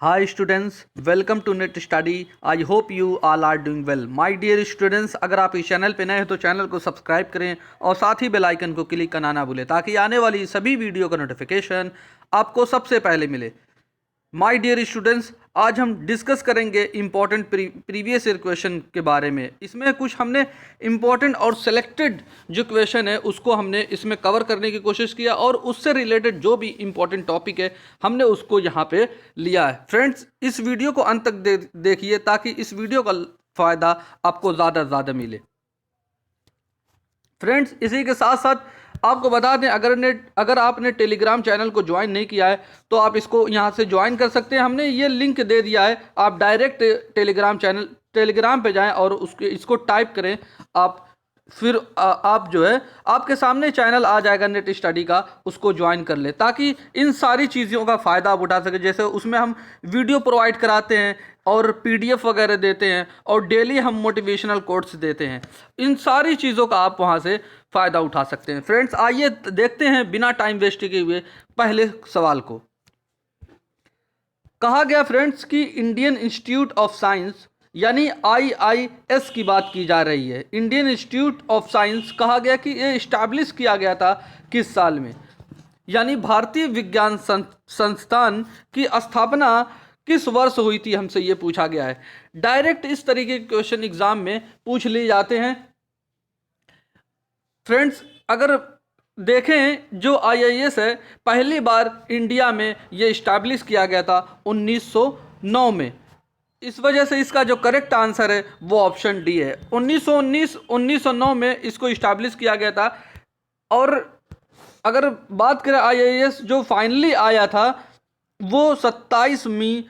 Hi students, welcome to Net Study. I hope you all are doing well. My dear students, अगर आप इस channel पे नए हैं तो चैनल को सब्सक्राइब करें और साथ ही बेल आइकन को क्लिक करना ना भूलें ताकि आने वाली सभी वीडियो का नोटिफिकेशन आपको सबसे पहले मिले। माय डियर स्टूडेंट्स, आज हम डिस्कस करेंगे इम्पॉर्टेंट प्रीवियस ईयर क्वेश्चन के बारे में। इसमें कुछ हमने इम्पॉर्टेंट और सेलेक्टेड जो क्वेश्चन है उसको हमने इसमें कवर करने की कोशिश किया और उससे रिलेटेड जो भी इम्पॉर्टेंट टॉपिक है हमने उसको यहाँ पे लिया है। फ्रेंड्स, इस वीडियो को अंत तक देखिए ताकि इस वीडियो का फ़ायदा आपको ज़्यादा से ज़्यादा मिले। फ्रेंड्स, इसी के साथ साथ आपको बता दें, अगर आपने टेलीग्राम चैनल को ज्वाइन नहीं किया है तो आप इसको यहाँ से ज्वाइन कर सकते हैं। हमने ये लिंक दे दिया है, आप डायरेक्ट टेलीग्राम पे जाएं और इसको टाइप करें आप, फिर आप जो है आपके सामने चैनल आ जाएगा नेट स्टडी का, उसको ज्वाइन कर ले ताकि इन सारी चीज़ों का फ़ायदा आप उठा सके। जैसे उसमें हम वीडियो प्रोवाइड कराते हैं और पीडीएफ वगैरह देते हैं और डेली हम मोटिवेशनल कोट्स देते हैं। इन सारी चीज़ों का आप वहाँ से फ़ायदा उठा सकते हैं। फ्रेंड्स, आइए देखते हैं बिना टाइम वेस्ट किए हुए पहले सवाल को। कहा गया फ्रेंड्स कि इंडियन इंस्टीट्यूट ऑफ साइंस यानी IIS की बात की जा रही है। इंडियन इंस्टीट्यूट ऑफ साइंस कहा गया कि ये इस्टेब्लिश किया गया था किस साल में, यानी भारतीय विज्ञान संस्थान की स्थापना किस वर्ष हुई थी, हमसे ये पूछा गया है। डायरेक्ट इस तरीके के क्वेश्चन एग्जाम में पूछ लिए जाते हैं। फ्रेंड्स, अगर देखें जो IIS है पहली बार इंडिया में ये इस्टेब्लिश किया गया था 1909 में। इस वजह से इसका जो करेक्ट आंसर है वो ऑप्शन डी है। 1909 में इसको इस्टेब्लिश किया गया था। और अगर बात करें IIS जो फाइनली आया था वो 27 मई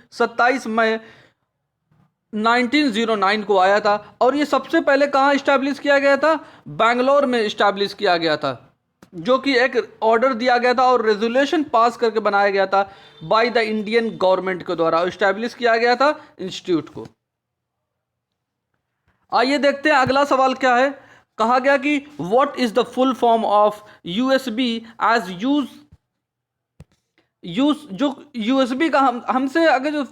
1909 को आया था। और ये सबसे पहले कहाँ इस्टेब्लिश किया गया था? बेंगलोर में इस्टेब्लिश किया गया था, जो कि एक ऑर्डर दिया गया था और रेजोल्यूशन पास करके बनाया गया था बाय द इंडियन गवर्नमेंट के द्वारा इस्टेब्लिश किया गया था इंस्टीट्यूट को। आइए देखते हैं अगला सवाल क्या है। कहा गया कि what is the full form of USB as जो USB का हमसे अगर जो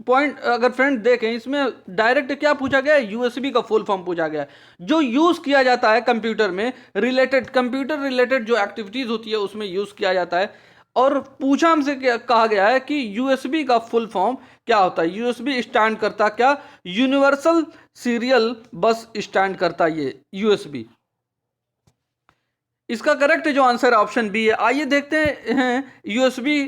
पॉइंट अगर फ्रेंड देखें, इसमें डायरेक्ट क्या पूछा गया है? USB का फुल फॉर्म पूछा गया है, जो यूज़ किया जाता है कंप्यूटर में कंप्यूटर रिलेटेड जो एक्टिविटीज़ होती है उसमें यूज़ किया जाता है। और पूछा हमसे कहा गया है कि USB का फुल फॉर्म क्या होता है। USB स्टैंड करता क्या? यूनिवर्सल सीरियल बस स्टैंड करता ये USB। इसका करेक्ट जो आंसर ऑप्शन बी है। आइए देखते हैं USB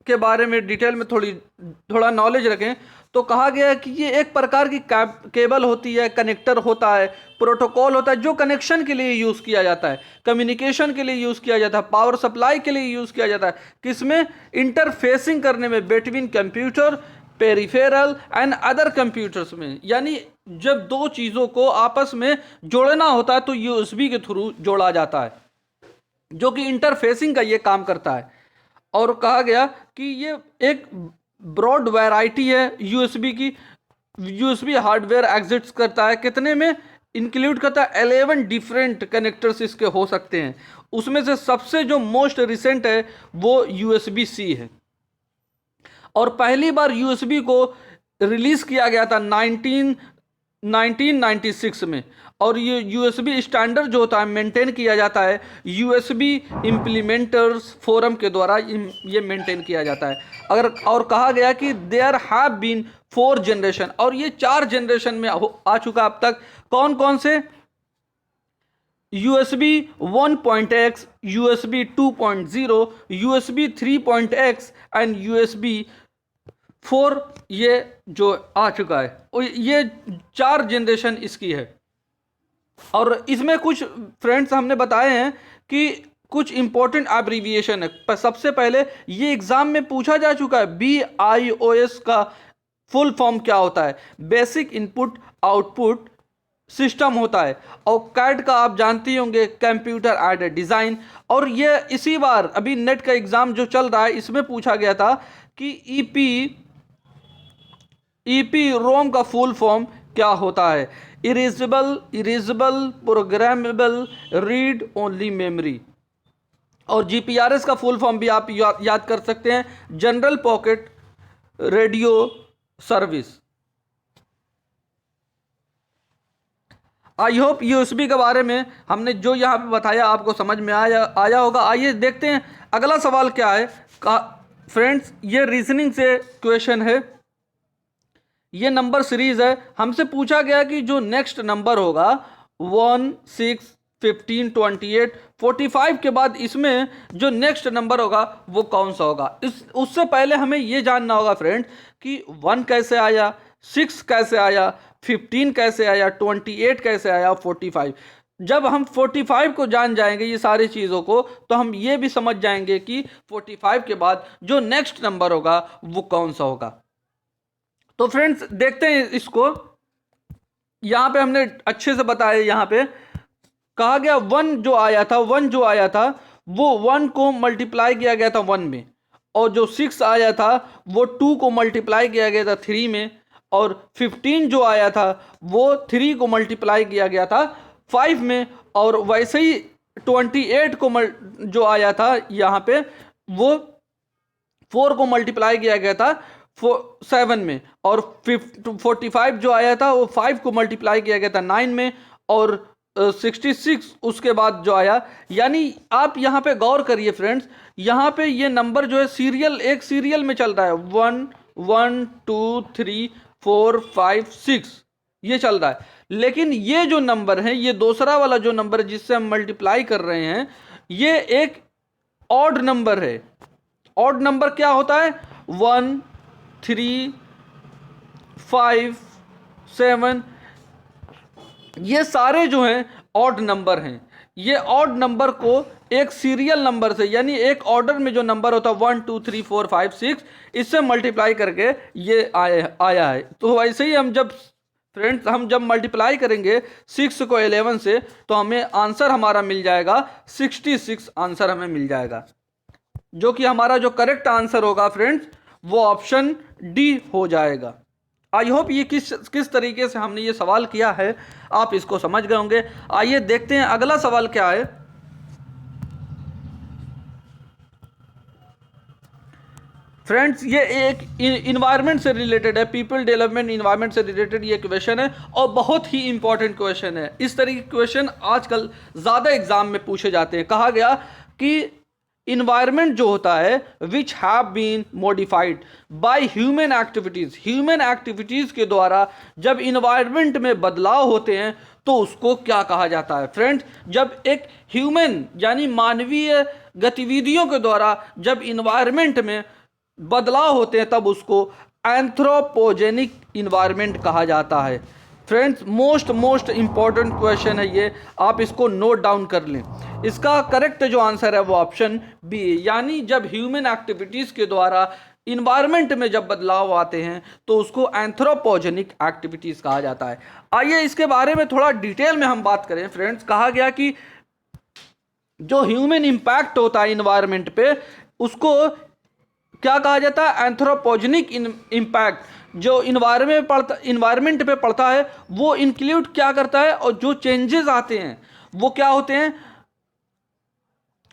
के बारे में डिटेल में थोड़ा नॉलेज रखें। तो कहा गया है कि ये एक प्रकार की केबल होती है, कनेक्टर होता है, प्रोटोकॉल होता है जो कनेक्शन के लिए यूज़ किया जाता है, कम्युनिकेशन के लिए यूज़ किया जाता है, पावर सप्लाई के लिए यूज़ किया जाता है। किसमें? इंटरफेसिंग करने में between computer, peripheral and other computers में। यानी जब दो चीज़ों को आपस में जोड़ना होता है तो USB के थ्रू जोड़ा जाता है, जो कि इंटरफेसिंग का ये काम करता है। और कहा गया कि ये एक ब्रॉड वैरायटी है USB की। USB हार्डवेयर एग्जिस्ट करता है, कितने में इंक्लूड करता है? 11 डिफरेंट कनेक्टर्स इसके हो सकते हैं। उसमें से सबसे जो मोस्ट रिसेंट है वो USB-C है। और पहली बार USB को रिलीज किया गया था 1996 में। और ये USB स्टैंडर्ड जो होता है मेंटेन किया जाता है USB इम्प्लीमेंटर्स फोरम के द्वारा ये मेंटेन किया जाता है। और कहा गया कि देयर हैव बीन 4 जनरेशन, और ये 4 जनरेशन में आ चुका अब तक। कौन कौन से? USB 1.x, USB 2.0, USB 3.x and USB 4 ये जो आ चुका है। और ये 4 जनरेशन इसकी है। और इसमें कुछ फ्रेंड्स हमने बताए हैं कि कुछ इंपॉर्टेंट एब्रीविएशन है। सबसे पहले ये एग्जाम में पूछा जा चुका है, BIOS का फुल फॉर्म क्या होता है? बेसिक इनपुट आउटपुट सिस्टम होता है। और CAD का आप जानते होंगे, कंप्यूटर एडेड डिज़ाइन। और ये इसी बार अभी नेट का एग्ज़ाम जो चल रहा है इसमें पूछा गया था कि EEPROM का फुल फॉर्म क्या होता है? Erasable programmable read only memory. और GPRS का फुल फॉर्म भी आप याद कर सकते हैं, general pocket radio service. I hope USB के बारे में हमने जो यहाँ पे बताया आपको समझ में आया होगा। आइए देखते हैं अगला सवाल क्या है। फ्रेंड्स, ये रीजनिंग से क्वेश्चन है, ये नंबर सीरीज है। हमसे पूछा गया कि जो नेक्स्ट नंबर होगा 1, 6, 15, 28, 45 के बाद इसमें जो नेक्स्ट नंबर होगा वो कौन सा होगा। उससे पहले हमें ये जानना होगा फ्रेंड्स कि 1 कैसे आया, 6 कैसे आया, 15 कैसे आया, 28 कैसे आया, 45। जब हम 45 को जान जाएंगे ये सारी चीज़ों को, तो हम ये भी समझ जाएंगे कि 45 के बाद जो नेक्स्ट नंबर होगा वो कौन सा होगा। तो फ्रेंड्स देखते हैं इसको। यहाँ पे हमने अच्छे से बताया, यहाँ पे कहा गया 1 जो आया था वो 1 को मल्टीप्लाई किया गया था 1 में, और जो 6 आया था वो 2 को मल्टीप्लाई किया गया था 3 में, और 15 जो आया था वो 3 को मल्टीप्लाई किया गया था 5 में, और वैसे ही 28 को जो आया था यहाँ पे वो 4 को मल्टीप्लाई किया गया था 7 में, और 45 जो आया था वो 5 को मल्टीप्लाई किया गया था 9 में, और 66 उसके बाद जो आया। यानी आप यहाँ पे गौर करिए फ्रेंड्स, यहाँ पे ये नंबर जो है एक सीरियल में चल रहा है। 1, 1, 2, 3, 4, 5, 6 ये चल रहा है। लेकिन ये जो नंबर है, ये दूसरा वाला जो नंबर है जिससे हम मल्टीप्लाई कर रहे हैं, ये एक ऑड नंबर है। ऑड नंबर क्या होता है? 1, 3, 5, 7, ये सारे जो हैं ऑड नंबर हैं। ये ऑड नंबर को एक सीरियल नंबर से, यानी एक ऑर्डर में जो नंबर होता है 1, 2, 3, 4, 5, 6, इससे मल्टीप्लाई करके ये आया है। तो वैसे ही हम जब मल्टीप्लाई करेंगे 6 को 11 से, तो हमें आंसर हमारा मिल जाएगा 66 आंसर हमें मिल जाएगा, जो कि हमारा जो करेक्ट आंसर होगा फ्रेंड्स वो ऑप्शन डी हो जाएगा। आई होप ये किस तरीके से हमने ये सवाल किया है आप इसको समझ गए होंगे। आइए देखते हैं अगला सवाल क्या है। फ्रेंड्स, ये एक इन्वायरमेंट से रिलेटेड है, पीपल डेवलपमेंट इन्वायरमेंट से रिलेटेड ये क्वेश्चन है, और बहुत ही इंपॉर्टेंट क्वेश्चन है। इस तरीके के क्वेश्चन आजकल ज़्यादा एग्जाम में पूछे जाते हैं। कहा गया कि इन्वायरमेंट जो होता है which have been modified by human activities के द्वारा जब इन्वायरमेंट में बदलाव होते हैं तो उसको क्या कहा जाता है। फ्रेंड्स, जब एक ह्यूमन यानी मानवीय गतिविधियों के द्वारा जब इन्वायरमेंट में बदलाव होते हैं तब उसको एंथ्रोपोजेनिक इन्वायरमेंट कहा जाता है। फ्रेंड्स, मोस्ट इंपॉर्टेंट क्वेश्चन है ये, आप इसको नोट डाउन कर लें। इसका करेक्ट जो आंसर है वो ऑप्शन बी, यानी जब ह्यूमन एक्टिविटीज़ के द्वारा इन्वायरमेंट में जब बदलाव आते हैं तो उसको एंथ्रोपोजेनिक एक्टिविटीज़ कहा जाता है। आइए इसके बारे में थोड़ा डिटेल में हम बात करें। फ्रेंड्स, कहा गया कि जो ह्यूमन इम्पैक्ट होता है इन्वायरमेंट पे उसको क्या कहा जाता है? Anthropogenic impact. जो इन्वायरमेंट पे पड़ता है वो इंक्लूड क्या करता है, और जो चेंजेस आते हैं वो क्या होते हैं?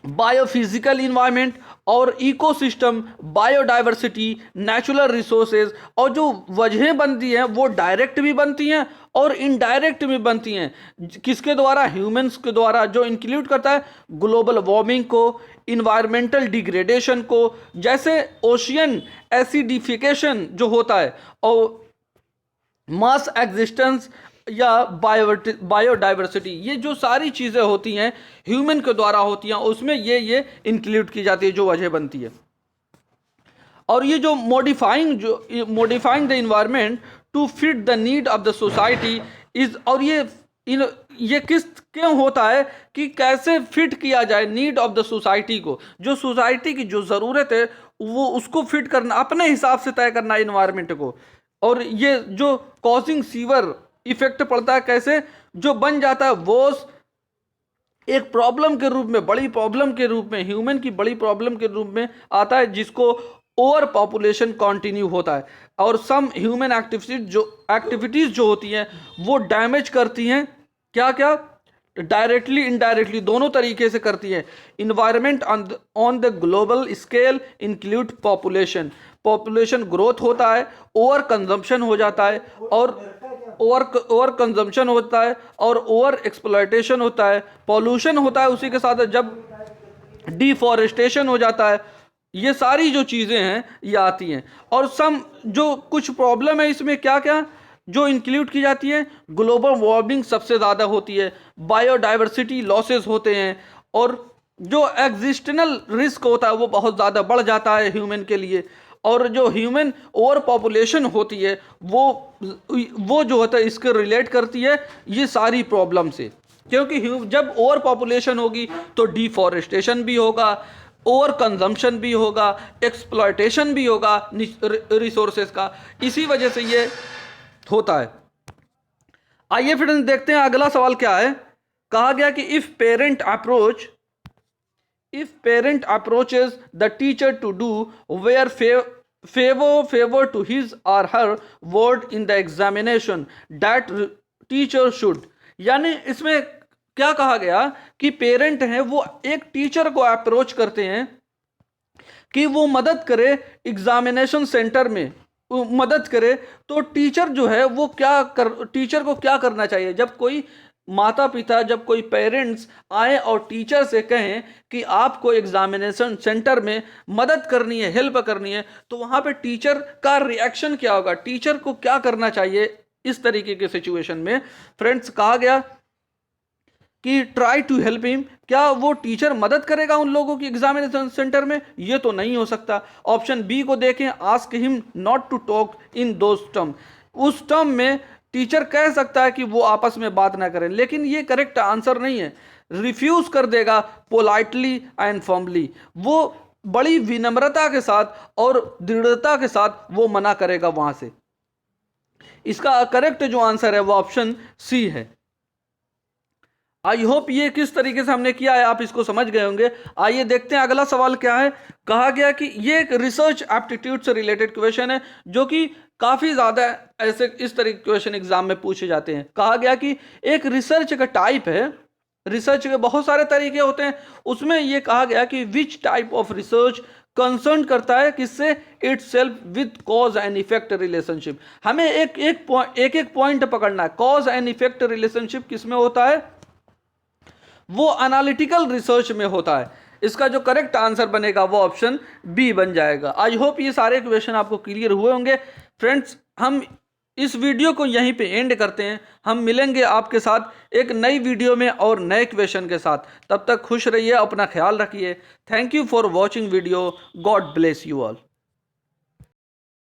बायोफिजिकल इन्वायरमेंट और इकोसिस्टम, बायोडाइवर्सिटी, नेचुरल रिसोर्सेज, और जो वजहें बनती हैं वो डायरेक्ट भी बनती हैं और इनडायरेक्ट भी बनती हैं। किसके द्वारा? ह्यूमंस के द्वारा, जो इंक्लूड करता है ग्लोबल वार्मिंग को, इन्वायरमेंटल डिग्रेडेशन को, जैसे ओशियन एसिडिफिकेशन जो होता है, और मास एग्जिस्टेंस या बायोडाइवर्सिटी, ये जो सारी चीज़ें होती हैं ह्यूमन के द्वारा होती हैं, उसमें ये इंक्लूड की जाती है जो वजह बनती है। और ये जो modifying the environment to fit the need of the society is, और ये किस क्यों होता है कि कैसे फिट किया जाए नीड ऑफ द सोसाइटी को, जो सोसाइटी की जो ज़रूरत है वो उसको फिट करना, अपने हिसाब से तय करना इन्वायरमेंट को। और ये जो कॉजिंग सीवर इफेक्ट पड़ता है, कैसे जो बन जाता है वो एक प्रॉब्लम के रूप में, बड़ी प्रॉब्लम के रूप में, ह्यूमन की बड़ी प्रॉब्लम के रूप में आता है, जिसको ओवर पॉपुलेशन कंटिन्यू होता है। और सम ह्यूमन एक्टिविटीज जो होती हैं वो डैमेज करती हैं, क्या क्या? डायरेक्टली इनडायरेक्टली दोनों तरीके से करती हैं। Environment on the global scale include population population growth होता है, ओवर कंजम्पशन हो जाता है और ओवर कंजम्पशन होता है और ओवर एक्सप्लॉयटेशन होता है, पॉल्यूशन होता है, उसी के साथ जब डिफॉरेस्टेशन हो जाता है, ये सारी जो चीज़ें हैं ये आती हैं। और जो कुछ प्रॉब्लम है इसमें क्या क्या जो इंक्लूड की जाती है, ग्लोबल वार्मिंग सबसे ज़्यादा होती है, बायोडाइवर्सिटी लॉसेस होते हैं और जो एग्जिस्टनल रिस्क होता है वो बहुत ज़्यादा बढ़ जाता है ह्यूमन के लिए, और जो ह्यूमन ओवर पॉपुलेशन होती है वो जो होता है इसके रिलेट करती है ये सारी प्रॉब्लम से, क्योंकि जब ओवर पॉपुलेशन होगी तो डिफॉरेस्टेशन भी होगा, ओवर कंजम्पशन भी होगा, एक्सप्लॉयटेशन भी होगा रिसोर्सेज का, इसी वजह से ये होता है। आइए फ्रेंड्स देखते हैं अगला सवाल क्या है। कहा गया कि if parent approaches the teacher to do where favor to his or her word in the examination that teacher should, यानी इसमें क्या कहा गया कि पेरेंट हैं वो एक टीचर को अप्रोच करते हैं कि वो मदद करे एग्जामिनेशन सेंटर में मदद करे, तो टीचर जो है वो टीचर को क्या करना चाहिए। जब कोई माता पिता, जब कोई पेरेंट्स आए और टीचर से कहें कि आपको एग्जामिनेशन सेंटर में मदद करनी है, हेल्प करनी है, तो वहाँ पे टीचर का रिएक्शन क्या होगा, टीचर को क्या करना चाहिए इस तरीके के सिचुएशन में। फ्रेंड्स कहा गया कि ट्राई टू हेल्प हिम, क्या वो टीचर मदद करेगा उन लोगों की एग्जामिनेशन सेंटर में? ये तो नहीं हो सकता। ऑप्शन बी को देखें, ask him not to talk in those term, उस टर्म में टीचर कह सकता है कि वो आपस में बात ना करें, लेकिन ये करेक्ट आंसर नहीं है। रिफ्यूज कर देगा पोलाइटली एंड फॉर्मली, वो बड़ी विनम्रता के साथ और दृढ़ता के साथ वो मना करेगा वहां से। इसका करेक्ट जो आंसर है वो ऑप्शन सी है। आई होप ये किस तरीके से हमने किया है आप इसको समझ गए होंगे। आइए देखते हैं अगला सवाल क्या है। कहा गया कि ये एक रिसर्च एप्टीट्यूड से रिलेटेड क्वेश्चन है जो कि काफ़ी ज़्यादा ऐसे इस तरह के क्वेश्चन एग्जाम में पूछे जाते हैं। कहा गया कि एक रिसर्च का टाइप है, रिसर्च के बहुत सारे तरीके होते हैं, उसमें ये कहा गया कि which type of research concern करता है किससे, it self with cause and effect relationship. हमें एक एक पॉइंट पकड़ना है, कॉज एंड इफेक्ट रिलेशनशिप किसमें होता है, वो एनालिटिकल रिसर्च में होता है। इसका जो करेक्ट आंसर बनेगा वो ऑप्शन बी बन जाएगा। आई होप ये सारे क्वेश्चन आपको क्लियर हुए होंगे। फ्रेंड्स हम इस वीडियो को यहीं पे एंड करते हैं, हम मिलेंगे आपके साथ एक नई वीडियो में और नए क्वेश्चन के साथ। तब तक खुश रहिए, अपना ख्याल रखिए। Thank you for watching video. God bless you all.